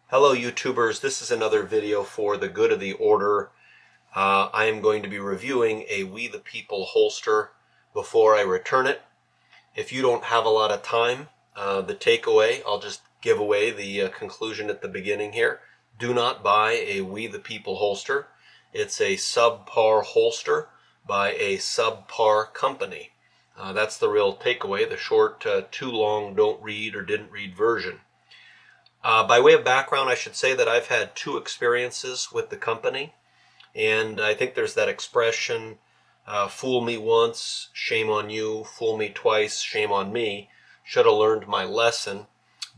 Hello YouTubers, this is another video for the good of the order. I am going to be reviewing a We the People holster before I return it. If you don't have a lot of time, the takeaway, I'll just give away the conclusion at the beginning here. Do not buy a We the People holster. It's a subpar holster by a subpar company. That's the real takeaway, the short, too long, don't read or didn't read version. By way of background, I should say that I've had two experiences with the company, and I think there's that expression, fool me once, shame on you, fool me twice, shame on me. Should have learned my lesson,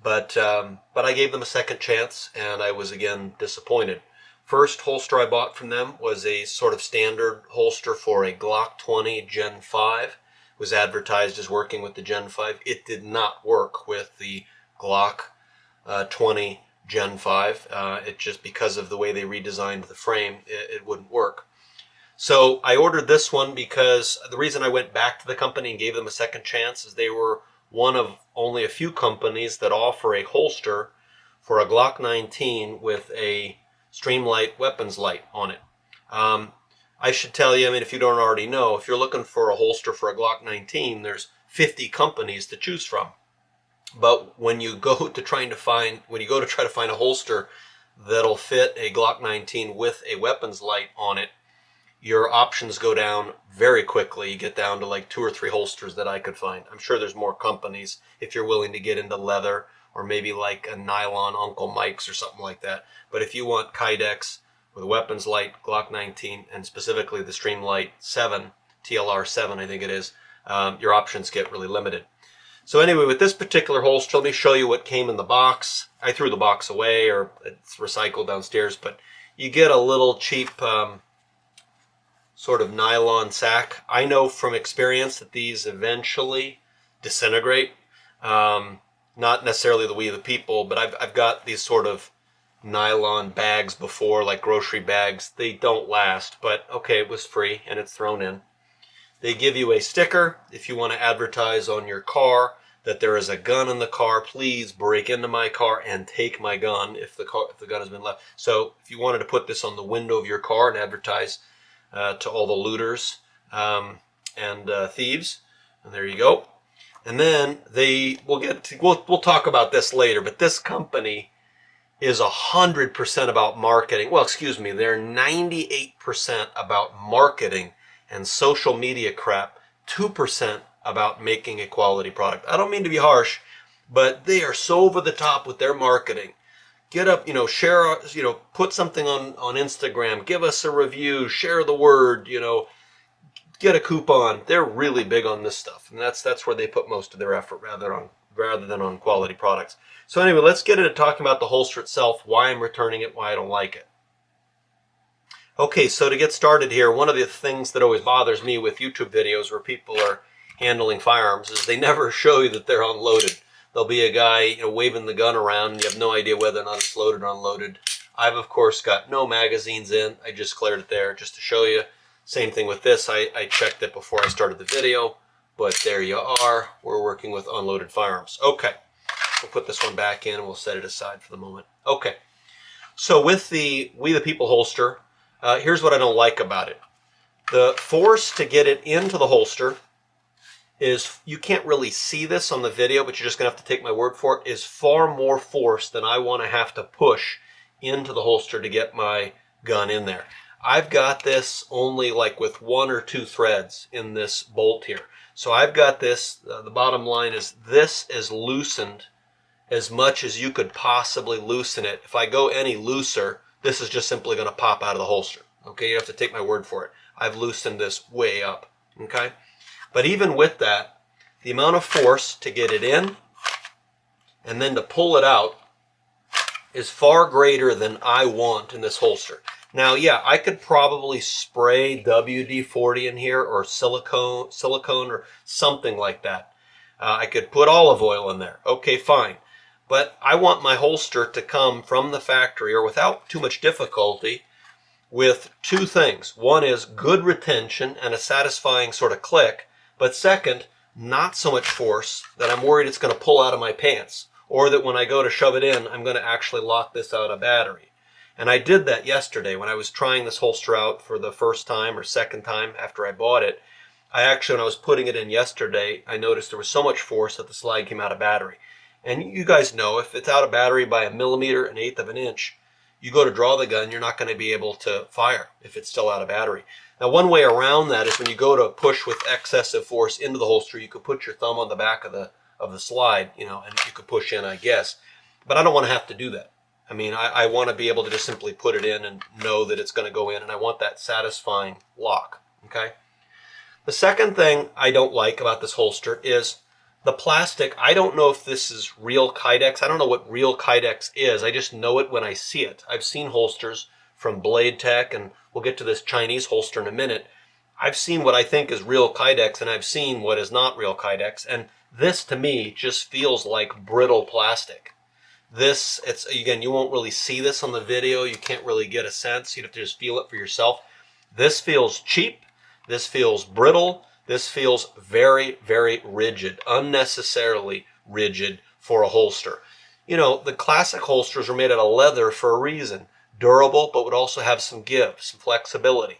but I gave them a second chance, and I was again disappointed. First holster I bought from them was a sort of standard holster for a Glock 20 Gen 5. It was advertised as working with the Gen 5. It did not work with the Glock 20 Gen 5. It just, because of the way they redesigned the frame, it wouldn't work. So I ordered this one because the reason I went back to the company and gave them a second chance is they were one of only a few companies that offer a holster for a Glock 19 with a Streamlight weapons light on it. I should tell you, I mean, if you don't already know, if you're looking for a holster for a Glock 19, there's 50 companies to choose from. But when you go to try to find a holster that'll fit a Glock 19 with a weapons light on it, your options go down very quickly. You get down to like 2 or 3 holsters that I could find. I'm sure there's more companies if you're willing to get into leather or maybe like a nylon Uncle Mike's or something like that. But if you want Kydex with a weapons light, Glock 19, and specifically the Streamlight 7, TLR 7 I think it is, your options get really limited. So anyway, with this particular holster, let me show you what came in the box. I threw the box away, or it's recycled downstairs, but you get a little cheap sort of nylon sack. I know from experience that these eventually disintegrate. Not necessarily the We the People, but I've got these sort of nylon bags before, like grocery bags. They don't last, but okay, it was free and it's thrown in. They give you a sticker if you want to advertise on your car that there is a gun in the car. Please break into my car and take my gun if the gun has been left. So if you wanted to put this on the window of your car and advertise to all the looters and thieves, and there you go. And then we'll talk about this later, but this company is 100% about marketing. Well, excuse me, they're 98% about marketing and social media crap, 2% about making a quality product. I don't mean to be harsh, but they are so over the top with their marketing. Get up, share, put something on Instagram, give us a review, share the word, get a coupon. They're really big on this stuff, and that's where they put most of their effort rather than on quality products. So anyway, let's get into talking about the holster itself, why I'm returning it, why I don't like it. Okay, so to get started here, one of the things that always bothers me with YouTube videos where people are handling firearms is they never show you that they're unloaded. There'll be a guy waving the gun around and you have no idea whether or not it's loaded or unloaded. I've of course got no magazines in. I just cleared it there just to show you. Same thing with this. I checked it before I started the video, but there you are. We're working with unloaded firearms. Okay, we'll put this one back in and we'll set it aside for the moment. Okay, so with the We the People holster, here's what I don't like about it. The force to get it into the holster is, you can't really see this on the video, but you're just going to have to take my word for it, is far more force than I want to have to push into the holster to get my gun in there. I've got this only like with 1 or 2 threads in this bolt here. So I've got this, the bottom line is this is loosened as much as you could possibly loosen it. If I go any looser, this is just simply going to pop out of the holster. Okay, you have to take my word for it. I've loosened this way up. Okay, but even with that, the amount of force to get it in and then to pull it out is far greater than I want in this holster. Now, yeah, I could probably spray WD-40 in here or silicone or something like that. I could put olive oil in there. Okay, fine. But I want my holster to come from the factory, or without too much difficulty, with 2 things. One is good retention and a satisfying sort of click, but second, not so much force that I'm worried it's going to pull out of my pants or that when I go to shove it in, I'm going to actually lock this out of battery. And I did that yesterday when I was trying this holster out for the first time or second time after I bought it. When I was putting it in yesterday, I noticed there was so much force that the slide came out of battery. And you guys know, if it's out of battery by a millimeter, an eighth of an inch, you go to draw the gun, you're not going to be able to fire if it's still out of battery. Now, one way around that is when you go to push with excessive force into the holster, you could put your thumb on the back of the slide, and you could push in, I guess. But I don't want to have to do that. I mean, I want to be able to just simply put it in and know that it's going to go in, and I want that satisfying lock, okay? The second thing I don't like about this holster is the plastic. I don't know if this is real Kydex. I don't know what real Kydex is. I just know it when I see it. I've seen holsters from Blade Tech, and we'll get to this Chinese holster in a minute. I've seen what I think is real Kydex, and I've seen what is not real Kydex, and this to me just feels like brittle plastic. Again, you won't really see this on the video. You can't really get a sense. You'd have to just feel it for yourself. This feels cheap. This feels brittle. This feels very, very rigid, unnecessarily rigid for a holster. The classic holsters were made out of leather for a reason. Durable, but would also have some give, some flexibility.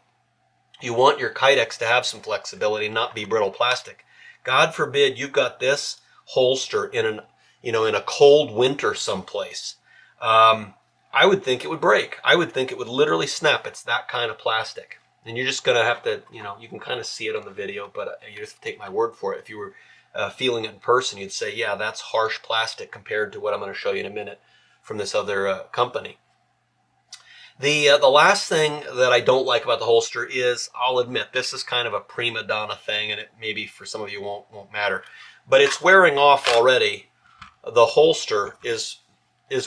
You want your Kydex to have some flexibility, not be brittle plastic. God forbid you've got this holster in a cold winter someplace. I would think it would break. I would think it would literally snap. It's that kind of plastic. And you're just going to have to, you can kind of see it on the video, but you just take my word for it. If you were feeling it in person, you'd say, yeah, that's harsh plastic compared to what I'm going to show you in a minute from this other company. The last thing that I don't like about the holster is, I'll admit, this is kind of a prima donna thing, and it maybe for some of you won't matter, but it's wearing off already. The holster is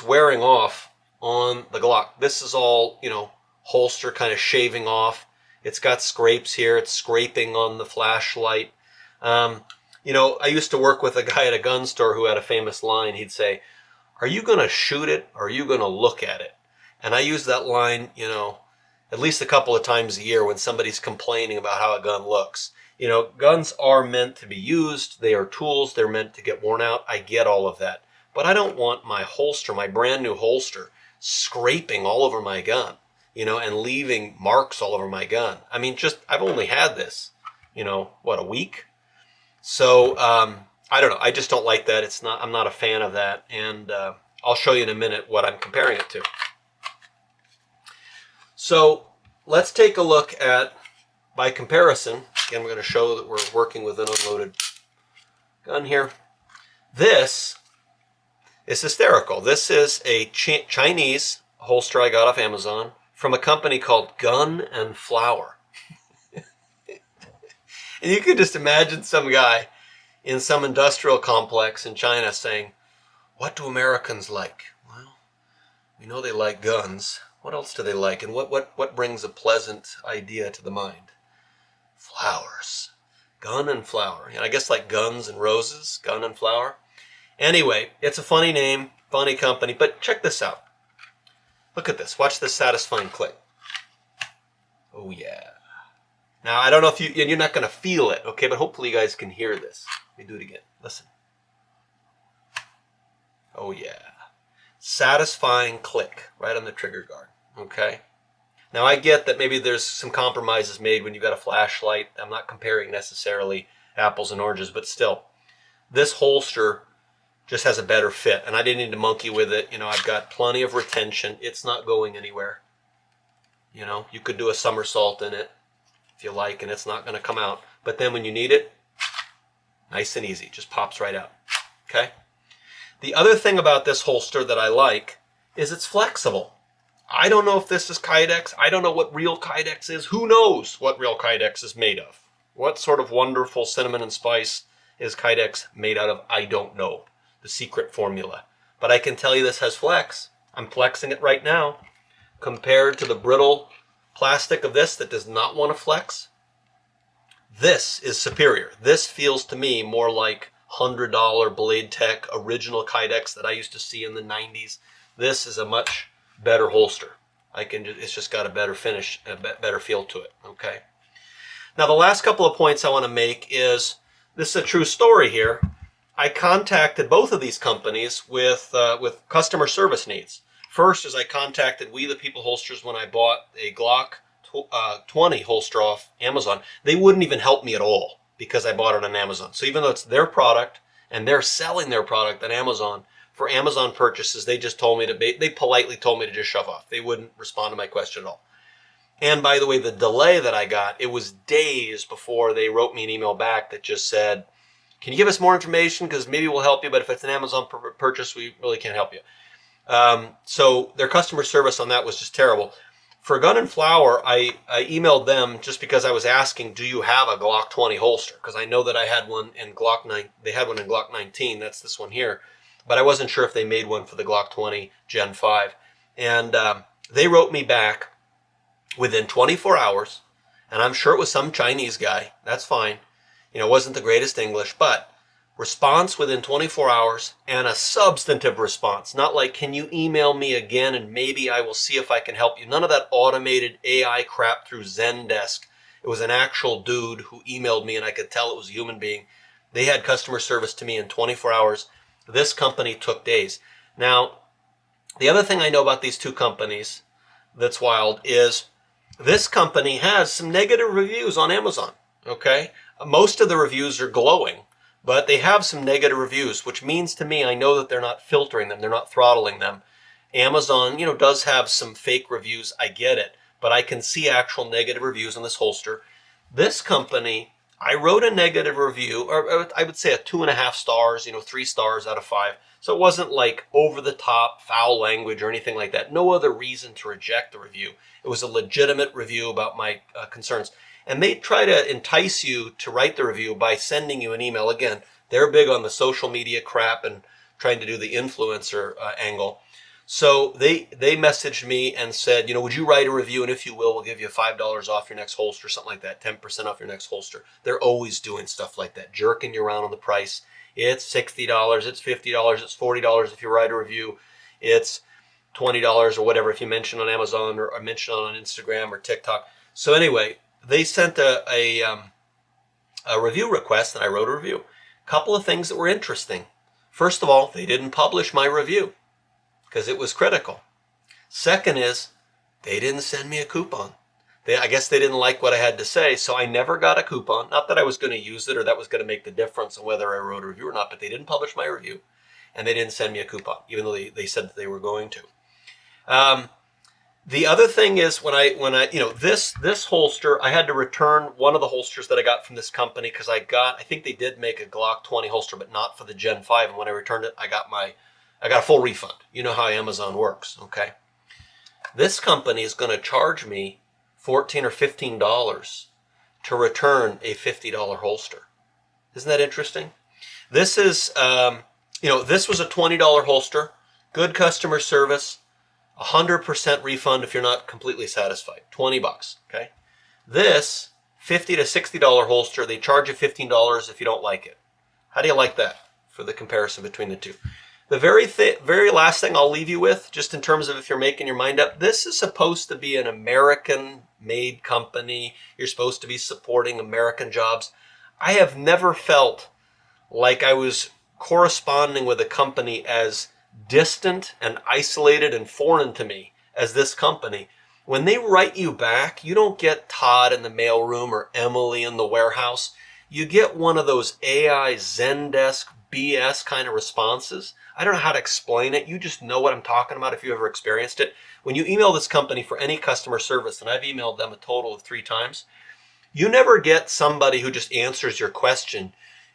wearing off on the Glock. This is all, holster kind of shaving off. It's got scrapes here. It's scraping on the flashlight. I used to work with a guy at a gun store who had a famous line. He'd say, "Are you going to shoot it or are you going to look at it?" And I use that line, at least a couple of times a year when somebody's complaining about how a gun looks. Guns are meant to be used. They are tools. They're meant to get worn out. I get all of that. But I don't want my holster, my brand new holster, scraping all over my gun, and leaving marks all over my gun. I mean, I've only had this, a week? So, I don't know. I just don't like that. I'm not a fan of that. And I'll show you in a minute what I'm comparing it to. So let's take a look at, by comparison, again, we're going to show that we're working with an unloaded gun here. This is hysterical. This is a Chinese holster I got off Amazon from a company called Gun and Flower. And you could just imagine some guy in some industrial complex in China saying, "What do Americans like? Well, we know they like guns. What else do they like? And what brings a pleasant idea to the mind? Flowers. Gun and Flower." I guess like guns and roses, Gun and Flower. Anyway, it's a funny name, funny company, but check this out. Look at this. Watch this satisfying click. Oh, yeah. Now, I don't know if you're not going to feel it, okay, but hopefully you guys can hear this. Let me do it again. Listen. Oh, yeah. Satisfying click right on the trigger guard, okay? Now, I get that maybe there's some compromises made when you've got a flashlight. I'm not comparing necessarily apples and oranges, but still, this holster just has a better fit, and I didn't need to monkey with it. I've got plenty of retention. It's not going anywhere. You could do a somersault in it if you like, and it's not going to come out. But then when you need it, nice and easy, just pops right out, okay? The other thing about this holster that I like is it's flexible. I don't know if this is Kydex. I don't know what real Kydex is. Who knows what real Kydex is made of? What sort of wonderful cinnamon and spice is Kydex made out of? I don't know. The secret formula. But I can tell you this has flex. I'm flexing it right now. Compared to the brittle plastic of this that does not want to flex, this is superior. This feels to me more like $100 Blade Tech original Kydex that I used to see in the 90s. This is a much better holster. It's just got a better finish, a better feel to it, okay? Now the last couple of points I want to make is, this is a true story here. I contacted both of these companies with customer service needs. First is I contacted We the People holsters when I bought a Glock 20 holster off Amazon. They wouldn't even help me at all because I bought it on Amazon. So even though it's their product and they're selling their product on Amazon, for Amazon purchases, they just told me they politely told me to just shove off. They wouldn't respond to my question at all. And by the way, the delay that I got, it was days before they wrote me an email back that just said, can you give us more information? Because maybe we'll help you, but if it's an Amazon purchase, we really can't help you. So their customer service on that was just terrible. For Gun and Flower, I emailed them just because I was asking, do you have a Glock 20 holster? Because I know that I had one in Glock 9. They had one in Glock 19. That's this one here. But I wasn't sure if they made one for the Glock 20 Gen 5. And they wrote me back within 24 hours. And I'm sure it was some Chinese guy. That's fine. You know, it wasn't the greatest English, but response within 24 hours and a substantive response. Not like, can you email me again and maybe I will see if I can help you. None of that automated AI crap through Zendesk. It was an actual dude who emailed me and I could tell it was a human being. They had customer service to me in 24 hours. This company took days. Now, the other thing I know about these two companies that's wild is this company has some negative reviews on Amazon, okay? Most of the reviews are glowing, but they have some negative reviews, which means to me, I know that they're not filtering them. They're not throttling them. Amazon, you know, does have some fake reviews. I get it, but I can see actual negative reviews on this holster. This company, I wrote a negative review, or I would say a 2.5 stars, 3 stars out of 5. So it wasn't like over the top foul language or anything like that. No other reason to reject the review. It was a legitimate review about my concerns. And they try to entice you to write the review by sending you an email. Again, they're big on the social media crap and trying to do the influencer angle. So they messaged me and said, would you write a review? And if you will, we'll give you $5 off your next holster, something like that, 10% off your next holster. They're always doing stuff like that, jerking you around on the price. It's $60, it's $50, it's $40 if you write a review. It's $20 or whatever if you mention on Amazon or mention on Instagram or TikTok. So anyway, they sent a review request and I wrote a review. A couple of things that were interesting. First of all, they didn't publish my review because it was critical. Second is, they didn't send me a coupon. I guess they didn't like what I had to say, so I never got a coupon. Not that I was going to use it or that was going to make the difference in whether I wrote a review or not, but they didn't publish my review and they didn't send me a coupon, even though they said that they were going to. The other thing is when I this holster, I had to return one of the holsters that I got from this company because I think they did make a Glock 20 holster, but not for the Gen 5. And when I returned it, I got a full refund. You know how Amazon works, okay? This company is going to charge me $14 or $15 to return a $50 holster. Isn't that interesting? This is, this was a $20 holster, good customer service, 100% refund if you're not completely satisfied, $20, okay? This $50 to $60 holster, they charge you $15 if you don't like it. How do you like that for the comparison between the two? The very last thing I'll leave you with, just in terms of if you're making your mind up, this is supposed to be an American-made company. You're supposed to be supporting American jobs. I have never felt like I was corresponding with a company as distant and isolated and foreign to me as this company. When they write you back, you don't get Todd in the mailroom or Emily in the warehouse. You get one of those AI Zendesk BS kind of responses. I don't know how to explain it. You just know what I'm talking about if you ever experienced it. When you email this company for any customer service, and I've emailed them a total of 3 times, you never get somebody who just answers your question.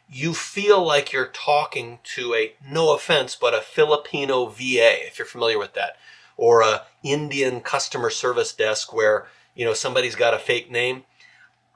You feel like you're talking to a, no offense, but a Filipino VA, if you're familiar with that, or a Indian customer service desk where, somebody's got a fake name.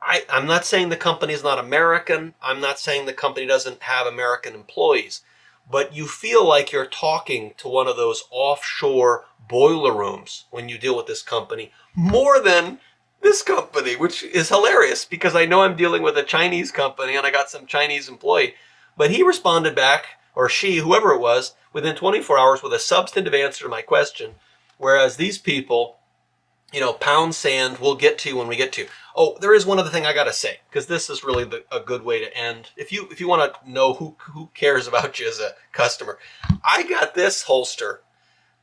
I'm not saying the company's not American. I'm not saying the company doesn't have American employees, but you feel like you're talking to one of those offshore boiler rooms when you deal with this company more than this company, which is hilarious because I know I'm dealing with a Chinese company and I got some Chinese employee, but he responded back, or she, whoever it was, within 24 hours with a substantive answer to my question. Whereas these people, pound sand, we'll get to when we get to. Oh, there is one other thing I got to say, because this is really a good way to end. If you want to know who cares about you as a customer, I got this holster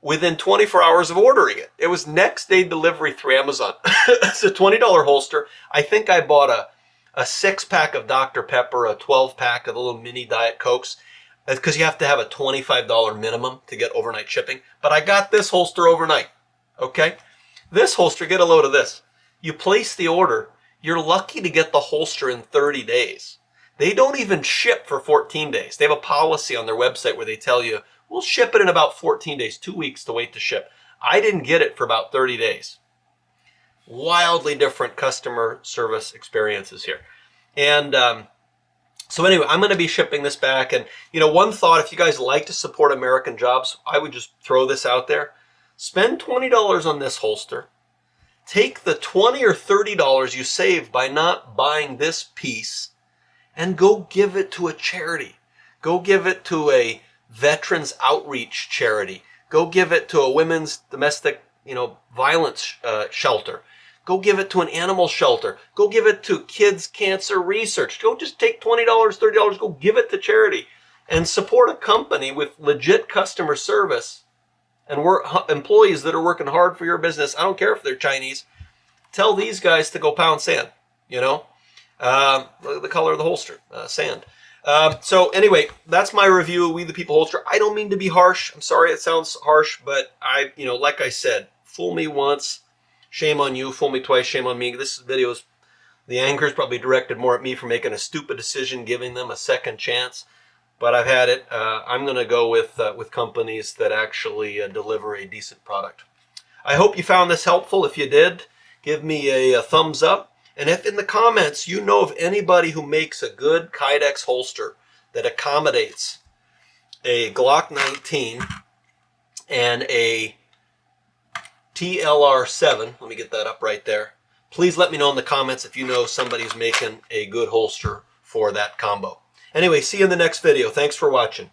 within 24 hours of ordering it. It was next day delivery through Amazon. It's a $20 holster. I think I bought a 6-pack of Dr. Pepper, a 12-pack of the little mini Diet Cokes, because you have to have a $25 minimum to get overnight shipping. But I got this holster overnight, okay? This holster, get a load of this. You place the order, you're lucky to get the holster in 30 days. They don't even ship for 14 days. They have a policy on their website where they tell you, we'll ship it in about 14 days, 2 weeks to wait to ship. I didn't get it for about 30 days. Wildly different customer service experiences here. And so anyway, I'm going to be shipping this back. And, one thought, if you guys like to support American jobs, I would just throw this out there. Spend $20 on this holster. Take the $20 or $30 you save by not buying this piece and go give it to a charity. Go give it to a veterans outreach charity. Go give it to a women's domestic, violence shelter. Go give it to an animal shelter. Go give it to kids cancer research. Go just take $20, $30, go give it to charity and support a company with legit customer service and employees that are working hard for your business. I don't care if they're Chinese. Tell these guys to go pound sand, look at the color of the holster, sand. So anyway, that's my review of We the People holster. I don't mean to be harsh. I'm sorry it sounds harsh, but like I said, fool me once, shame on you. Fool me twice, shame on me. This video is, the anger is probably directed more at me for making a stupid decision, giving them a second chance. But I've had it. I'm going to go with companies that actually deliver a decent product. I hope you found this helpful. If you did, give me a thumbs up. And if in the comments you know of anybody who makes a good Kydex holster that accommodates a Glock 19 and a TLR7, let me get that up right there. Please let me know in the comments if you know somebody who's making a good holster for that combo. Anyway, see you in the next video. Thanks for watching.